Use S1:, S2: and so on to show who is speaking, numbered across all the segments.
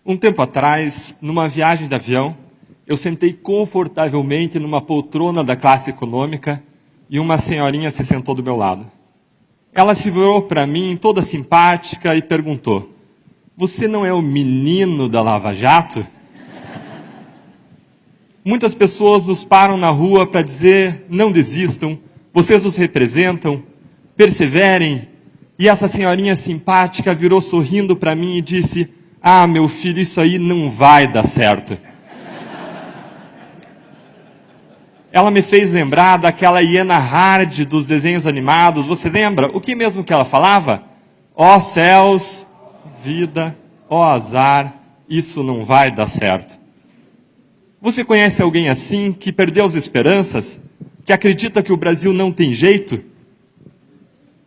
S1: Um tempo atrás, numa viagem de avião, eu sentei confortavelmente numa poltrona da classe econômica e uma senhorinha se sentou do meu lado. Ela se virou para mim, toda simpática, e perguntou: "Você não é o menino da Lava Jato?" Muitas pessoas nos param na rua para dizer: "Não desistam, vocês nos representam, perseverem." E essa senhorinha simpática virou sorrindo para mim e disse: "Ah, meu filho, isso aí não vai dar certo." Ela me fez lembrar daquela hiena Hard dos desenhos animados. Você lembra? O que mesmo que ela falava? Ó céus, vida, ó azar, isso não vai dar certo. Você conhece alguém assim, que perdeu as esperanças? Que acredita que o Brasil não tem jeito?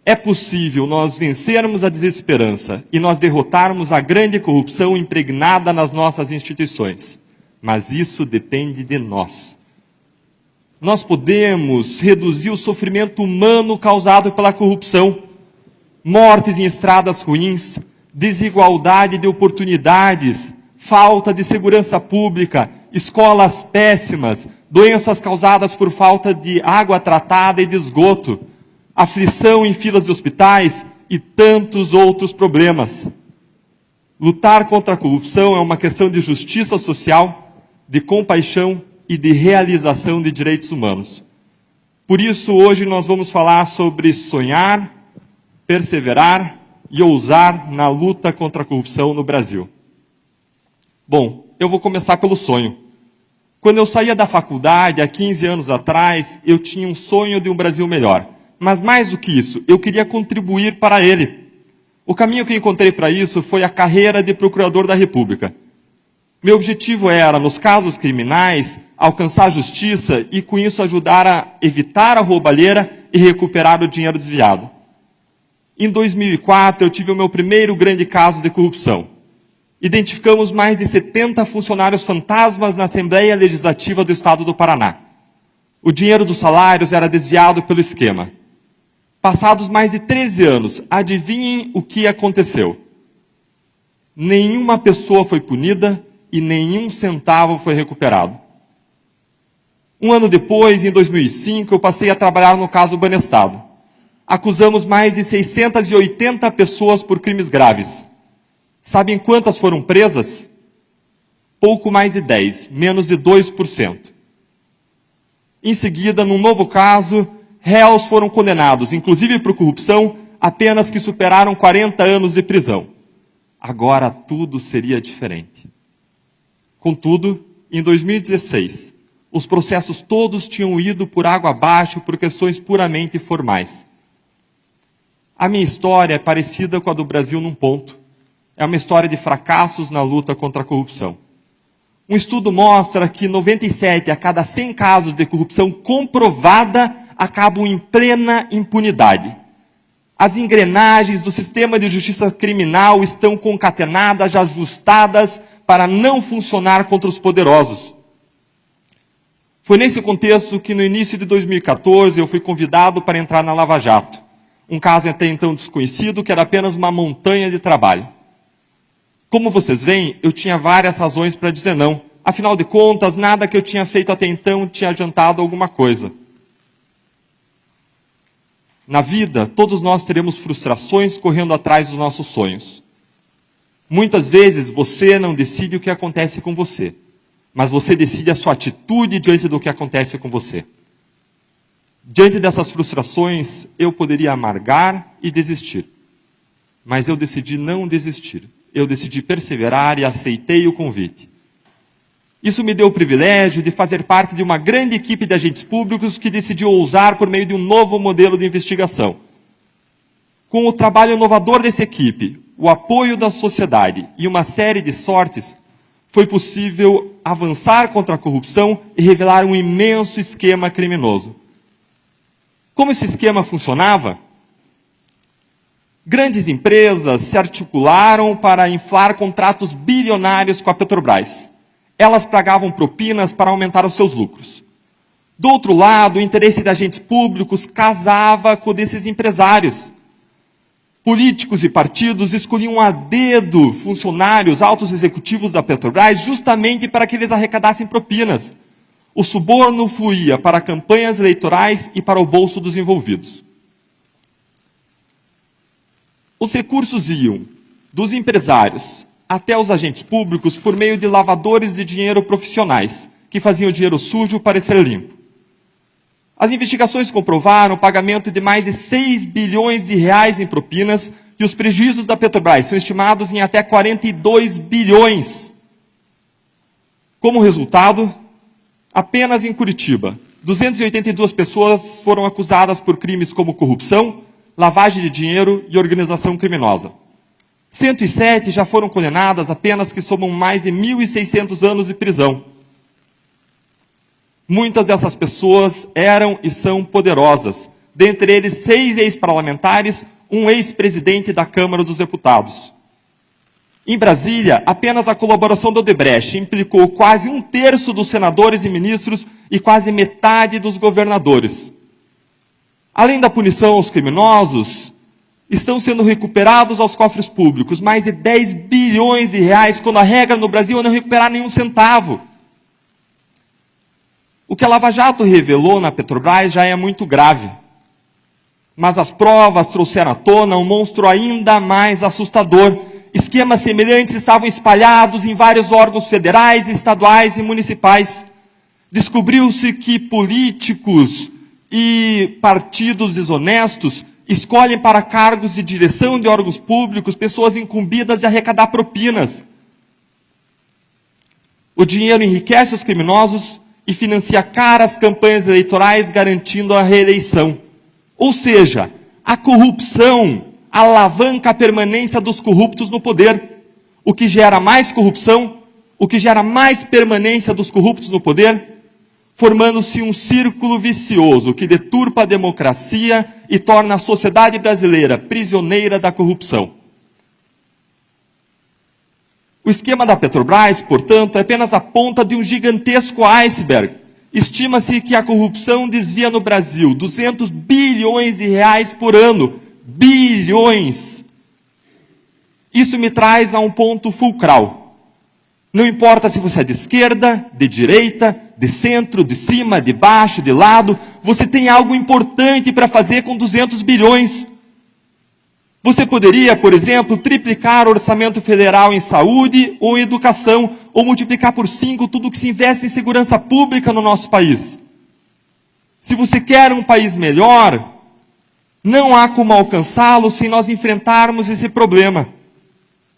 S1: É possível nós vencermos a desesperança e nós derrotarmos a grande corrupção impregnada nas nossas instituições. Mas isso depende de nós. Nós podemos reduzir o sofrimento humano causado pela corrupção, mortes em estradas ruins, desigualdade de oportunidades, falta de segurança pública, escolas péssimas, doenças causadas por falta de água tratada e de esgoto, aflição em filas de hospitais e tantos outros problemas. Lutar contra a corrupção é uma questão de justiça social, de compaixão e de realização de direitos humanos. Por isso, hoje nós vamos falar sobre sonhar, perseverar e ousar na luta contra a corrupção no Brasil. Bom, eu vou começar pelo sonho. Quando eu saía da faculdade, há 15 anos atrás, eu tinha um sonho de um Brasil melhor. Mas mais do que isso, eu queria contribuir para ele. O caminho que eu encontrei para isso foi a carreira de procurador da República. Meu objetivo era, nos casos criminais, alcançar a justiça e, com isso, ajudar a evitar a roubalheira e recuperar o dinheiro desviado. Em 2004, eu tive o meu primeiro grande caso de corrupção. Identificamos mais de 70 funcionários fantasmas na Assembleia Legislativa do Estado do Paraná. O dinheiro dos salários era desviado pelo esquema. Passados mais de 13 anos, adivinhem o que aconteceu? Nenhuma pessoa foi punida e nenhum centavo foi recuperado. Um ano depois, em 2005, eu passei a trabalhar no caso Banestado. Acusamos mais de 680 pessoas por crimes graves. Sabem quantas foram presas? Pouco mais de 10, menos de 2%. Em seguida, num novo caso, réus foram condenados, inclusive por corrupção, a penas que superaram 40 anos de prisão. Agora tudo seria diferente. Contudo, em 2016, os processos todos tinham ido por água abaixo por questões puramente formais. A minha história é parecida com a do Brasil num ponto. É uma história de fracassos na luta contra a corrupção. Um estudo mostra que 97 a cada 100 casos de corrupção comprovada acabam em plena impunidade. As engrenagens do sistema de justiça criminal estão concatenadas, ajustadas para não funcionar contra os poderosos. Foi nesse contexto que no início de 2014 eu fui convidado para entrar na Lava Jato. Um caso até então desconhecido, que era apenas uma montanha de trabalho. Como vocês veem, eu tinha várias razões para dizer não. Afinal de contas, nada que eu tinha feito até então tinha adiantado alguma coisa. Na vida, todos nós teremos frustrações correndo atrás dos nossos sonhos. Muitas vezes você não decide o que acontece com você, mas você decide a sua atitude diante do que acontece com você. Diante dessas frustrações, eu poderia amargar e desistir. Mas eu decidi não desistir. Eu decidi perseverar e aceitei o convite. Isso me deu o privilégio de fazer parte de uma grande equipe de agentes públicos que decidiu ousar por meio de um novo modelo de investigação. Com o trabalho inovador dessa equipe, o apoio da sociedade e uma série de sortes, foi possível avançar contra a corrupção e revelar um imenso esquema criminoso. Como esse esquema funcionava? Grandes empresas se articularam para inflar contratos bilionários com a Petrobras. Elas pagavam propinas para aumentar os seus lucros. Do outro lado, o interesse de agentes públicos casava com o desses empresários. políticos e partidos escolhiam a dedo funcionários, altos executivos da Petrobras, justamente para que eles arrecadassem propinas. O suborno fluía para campanhas eleitorais e para o bolso dos envolvidos. Os recursos iam dos empresários até os agentes públicos por meio de lavadores de dinheiro profissionais, que faziam o dinheiro sujo parecer limpo. As investigações comprovaram o pagamento de mais de 6 bilhões de reais em propinas e os prejuízos da Petrobras são estimados em até 42 bilhões. Como resultado, apenas em Curitiba, 282 pessoas foram acusadas por crimes como corrupção, lavagem de dinheiro e organização criminosa. 107 já foram condenadas, apenas que somam mais de 1.600 anos de prisão. Muitas dessas pessoas eram e são poderosas. Dentre eles, 6 ex-parlamentares, um ex-presidente da Câmara dos Deputados. Em Brasília, apenas a colaboração do Odebrecht implicou quase 1/3 dos senadores e ministros e quase metade dos governadores. Além da punição aos criminosos, estão sendo recuperados aos cofres públicos mais de 10 bilhões de reais, quando a regra no Brasil é não recuperar nenhum centavo. O que a Lava Jato revelou na Petrobras já é muito grave. Mas as provas trouxeram à tona um monstro ainda mais assustador. Esquemas semelhantes estavam espalhados em vários órgãos federais, estaduais e municipais. Descobriu-se que políticos e partidos desonestos escolhem para cargos de direção de órgãos públicos pessoas incumbidas de arrecadar propinas. O dinheiro enriquece os criminosos e financia caras campanhas eleitorais garantindo a reeleição. Ou seja, a corrupção alavanca a permanência dos corruptos no poder, o que gera mais corrupção, o que gera mais permanência dos corruptos no poder, formando-se um círculo vicioso que deturpa a democracia e torna a sociedade brasileira prisioneira da corrupção. O esquema da Petrobras, portanto, é apenas a ponta de um gigantesco iceberg. Estima-se que a corrupção desvia no Brasil 200 bilhões de reais por ano. Bilhões! Isso me traz a um ponto fulcral. Não importa se você é de esquerda, de direita, de centro, de cima, de baixo, de lado, você tem algo importante para fazer com 200 bilhões. Você poderia, por exemplo, triplicar o orçamento federal em saúde ou em educação, ou multiplicar por 5 tudo que se investe em segurança pública no nosso país. Se você quer um país melhor, não há como alcançá-lo sem nós enfrentarmos esse problema.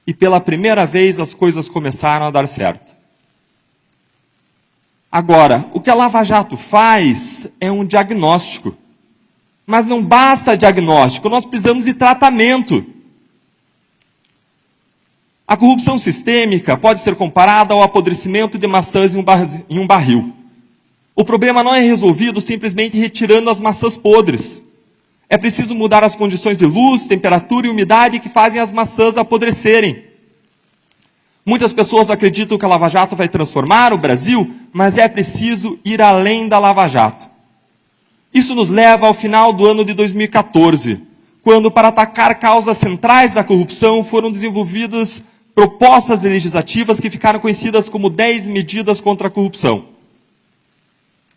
S1: E pela primeira vez as coisas começaram a dar certo. Agora, o que a Lava Jato faz é um diagnóstico. Mas não basta diagnóstico, nós precisamos de tratamento. A corrupção sistêmica pode ser comparada ao apodrecimento de maçãs em um barril. O problema não é resolvido simplesmente retirando as maçãs podres. É preciso mudar as condições de luz, temperatura e umidade que fazem as maçãs apodrecerem. Muitas pessoas acreditam que a Lava Jato vai transformar o Brasil, mas é preciso ir além da Lava Jato. Isso nos leva ao final do ano de 2014, quando, para atacar causas centrais da corrupção, foram desenvolvidas propostas legislativas que ficaram conhecidas como 10 medidas contra a corrupção.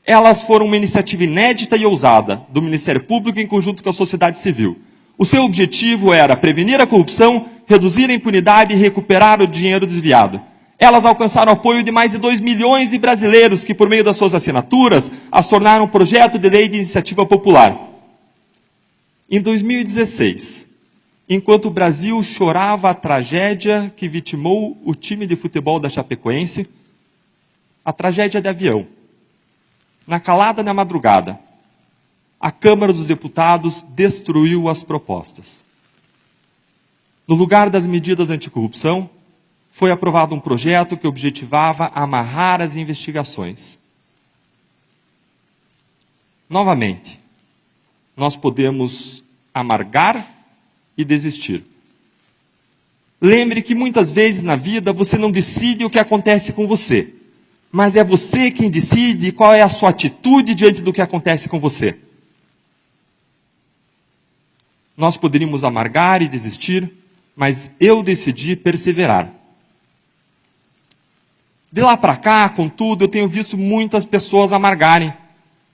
S1: Elas foram uma iniciativa inédita e ousada do Ministério Público em conjunto com a sociedade civil. O seu objetivo era prevenir a corrupção, reduzir a impunidade e recuperar o dinheiro desviado. Elas alcançaram o apoio de mais de 2 milhões de brasileiros que, por meio das suas assinaturas, as tornaram um projeto de lei de iniciativa popular. Em 2016, enquanto o Brasil chorava a tragédia que vitimou o time de futebol da Chapecoense, a tragédia de avião, na calada da madrugada, a Câmara dos Deputados destruiu as propostas. No lugar das medidas anticorrupção, foi aprovado um projeto que objetivava amarrar as investigações. Novamente, nós podemos amargar e desistir. Lembre que muitas vezes na vida você não decide o que acontece com você, mas é você quem decide qual é a sua atitude diante do que acontece com você. Nós poderíamos amargar e desistir, mas eu decidi perseverar. De lá para cá, contudo, eu tenho visto muitas pessoas amargarem.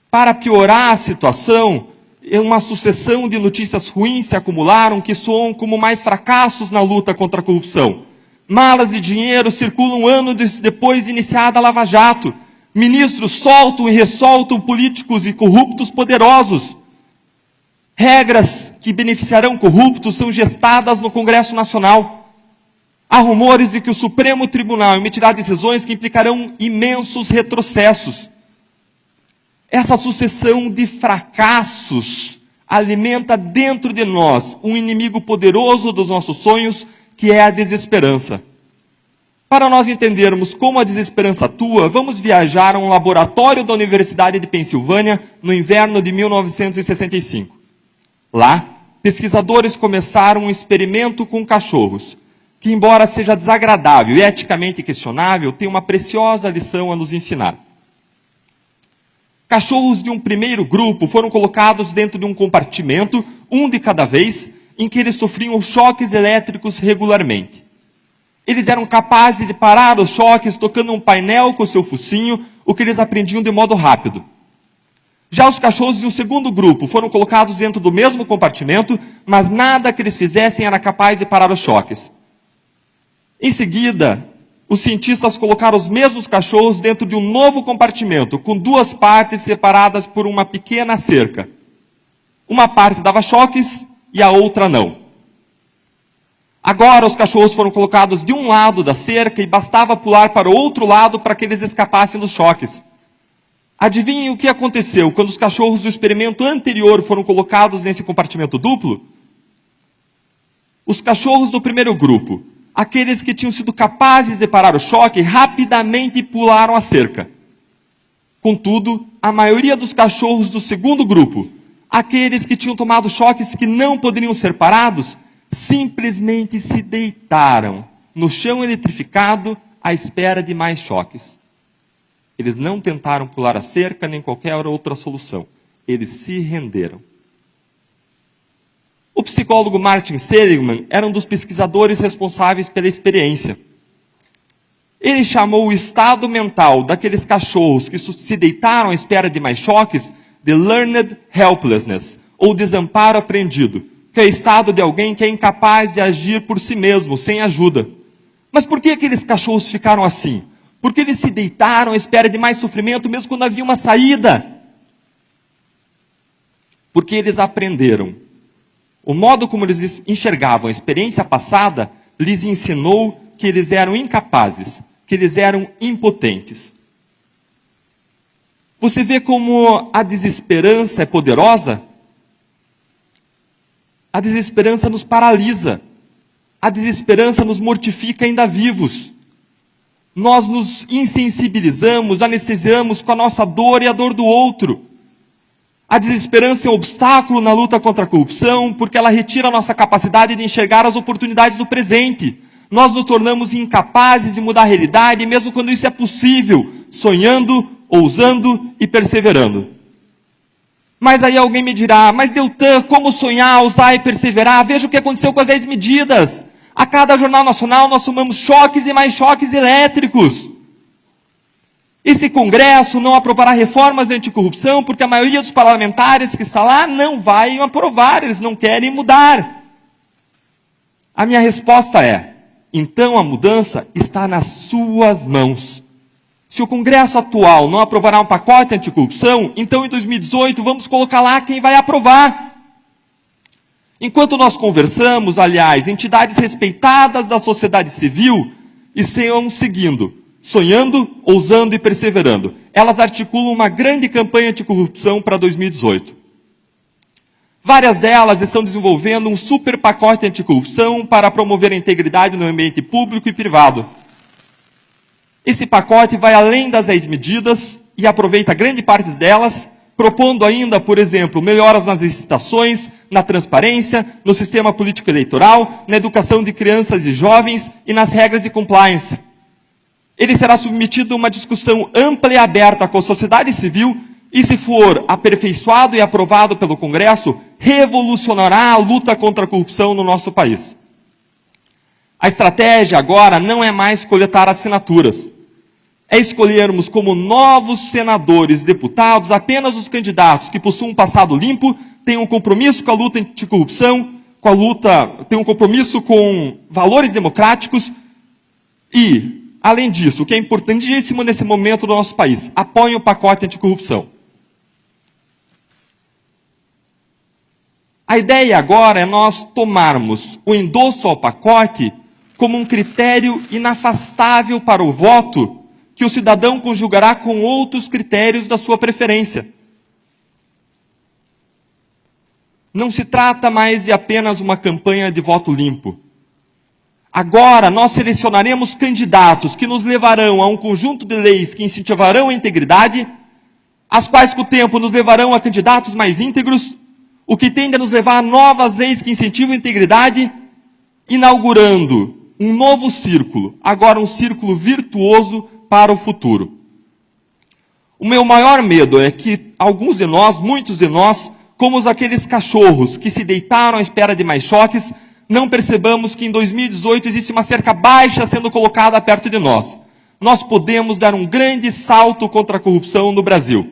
S1: Para piorar a situação, uma sucessão de notícias ruins se acumularam que soam como mais fracassos na luta contra a corrupção. Malas de dinheiro circulam anos depois de iniciada a Lava Jato. Ministros soltam e ressoltam políticos e corruptos poderosos. Regras que beneficiarão corruptos são gestadas no Congresso Nacional. Há rumores de que o Supremo Tribunal emitirá decisões que implicarão imensos retrocessos. Essa sucessão de fracassos alimenta dentro de nós um inimigo poderoso dos nossos sonhos, que é a desesperança. Para nós entendermos como a desesperança atua, vamos viajar a um laboratório da Universidade de Pensilvânia no inverno de 1965. Lá, pesquisadores começaram um experimento com cachorros, que, embora seja desagradável e eticamente questionável, tem uma preciosa lição a nos ensinar. Cachorros de um primeiro grupo foram colocados dentro de um compartimento, um de cada vez, em que eles sofriam choques elétricos regularmente. Eles eram capazes de parar os choques tocando um painel com o seu focinho, o que eles aprendiam de modo rápido. Já os cachorros de um segundo grupo foram colocados dentro do mesmo compartimento, mas nada que eles fizessem era capaz de parar os choques. Em seguida, os cientistas colocaram os mesmos cachorros dentro de um novo compartimento, com duas partes separadas por uma pequena cerca. Uma parte dava choques e a outra não. Agora os cachorros foram colocados de um lado da cerca e bastava pular para o outro lado para que eles escapassem dos choques. Adivinhem o que aconteceu quando os cachorros do experimento anterior foram colocados nesse compartimento duplo? Os cachorros do primeiro grupo, aqueles que tinham sido capazes de parar o choque, rapidamente pularam a cerca. Contudo, a maioria dos cachorros do segundo grupo, aqueles que tinham tomado choques que não poderiam ser parados, simplesmente se deitaram no chão eletrificado à espera de mais choques. Eles não tentaram pular a cerca nem qualquer outra solução. Eles se renderam. O psicólogo Martin Seligman era um dos pesquisadores responsáveis pela experiência. Ele chamou o estado mental daqueles cachorros que se deitaram à espera de mais choques de learned helplessness, ou desamparo aprendido, que é o estado de alguém que é incapaz de agir por si mesmo, sem ajuda. Mas por que aqueles cachorros ficaram assim? Porque eles se deitaram à espera de mais sofrimento, mesmo quando havia uma saída. Porque eles aprenderam. O modo como eles enxergavam a experiência passada lhes ensinou que eles eram incapazes, que eles eram impotentes. Você vê como a desesperança é poderosa? A desesperança nos paralisa. A desesperança nos mortifica ainda vivos. Nós nos insensibilizamos, anestesiamos com a nossa dor e a dor do outro. A desesperança é um obstáculo na luta contra a corrupção, porque ela retira a nossa capacidade de enxergar as oportunidades do presente. Nós nos tornamos incapazes de mudar a realidade, mesmo quando isso é possível, sonhando, ousando e perseverando. Mas aí alguém me dirá, mas Deltan, como sonhar, ousar e perseverar? Veja o que aconteceu com as 10 medidas. A cada jornal nacional nós tomamos choques e mais choques elétricos. Esse Congresso não aprovará reformas anticorrupção porque a maioria dos parlamentares que está lá não vai aprovar, eles não querem mudar. A minha resposta é, então a mudança está nas suas mãos. Se o Congresso atual não aprovará um pacote anticorrupção, então em 2018 vamos colocar lá quem vai aprovar. Enquanto nós conversamos, aliás, entidades respeitadas da sociedade civil estão seguindo, sonhando, ousando e perseverando. Elas articulam uma grande campanha anticorrupção para 2018. Várias delas estão desenvolvendo um super pacote anticorrupção para promover a integridade no ambiente público e privado. Esse pacote vai além das 10 medidas e aproveita grande parte delas, propondo ainda, por exemplo, melhoras nas licitações, na transparência, no sistema político eleitoral, na educação de crianças e jovens e nas regras de compliance. Ele será submetido a uma discussão ampla e aberta com a sociedade civil, E se for aperfeiçoado e aprovado pelo Congresso, revolucionará a luta contra a corrupção no nosso país. A estratégia agora não é mais coletar assinaturas. É escolhermos como novos senadores e deputados apenas os candidatos que possuem um passado limpo, tenham um compromisso com a luta anticorrupção, têm um compromisso com valores democráticos e, além disso, o que é importantíssimo nesse momento do nosso país, apoiem o pacote anticorrupção. A ideia agora é nós tomarmos o endosso ao pacote como um critério inafastável para o voto que o cidadão conjugará com outros critérios da sua preferência. Não se trata mais de apenas uma campanha de voto limpo. Agora nós selecionaremos candidatos que nos levarão a um conjunto de leis que incentivarão a integridade, as quais com o tempo nos levarão a candidatos mais íntegros, o que tende a nos levar a novas leis que incentivam a integridade, inaugurando um novo círculo, agora um círculo virtuoso para o futuro. O meu maior medo é que alguns de nós, muitos de nós, como aqueles cachorros que se deitaram à espera de mais choques, não percebamos que em 2018 existe uma cerca baixa sendo colocada perto de nós. Nós podemos dar um grande salto contra a corrupção no Brasil.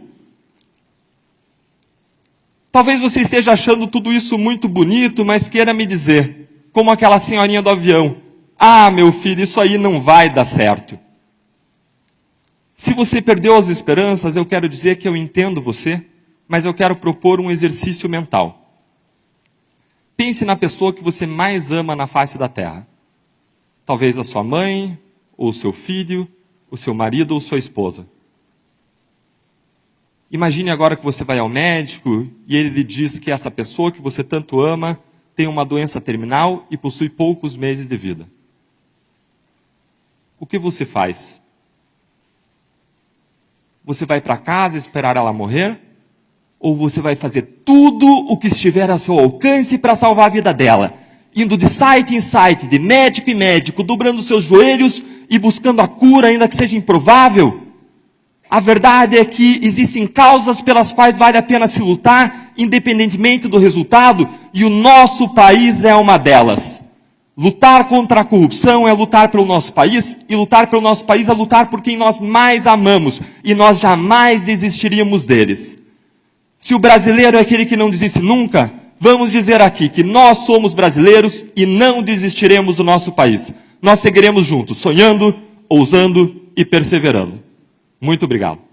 S1: Talvez você esteja achando tudo isso muito bonito, mas queira me dizer, como aquela senhorinha do avião, ah, meu filho, isso aí não vai dar certo. Se você perdeu as esperanças, eu quero dizer que eu entendo você, mas eu quero propor um exercício mental. Pense na pessoa que você mais ama na face da terra. Talvez a sua mãe, ou o seu filho, o seu marido ou sua esposa. Imagine agora que você vai ao médico e ele lhe diz que essa pessoa que você tanto ama tem uma doença terminal e possui poucos meses de vida. O que você faz? Você vai para casa esperar ela morrer? Ou você vai fazer tudo o que estiver a seu alcance para salvar a vida dela? Indo de site em site, de médico em médico, dobrando seus joelhos e buscando a cura, ainda que seja improvável? A verdade é que existem causas pelas quais vale a pena se lutar, independentemente do resultado, e o nosso país é uma delas. Lutar contra a corrupção é lutar pelo nosso país, e lutar pelo nosso país é lutar por quem nós mais amamos, e nós jamais desistiríamos deles. Se o brasileiro é aquele que não desiste nunca, vamos dizer aqui que nós somos brasileiros e não desistiremos do nosso país. Nós seguiremos juntos, sonhando, ousando e perseverando. Muito obrigado.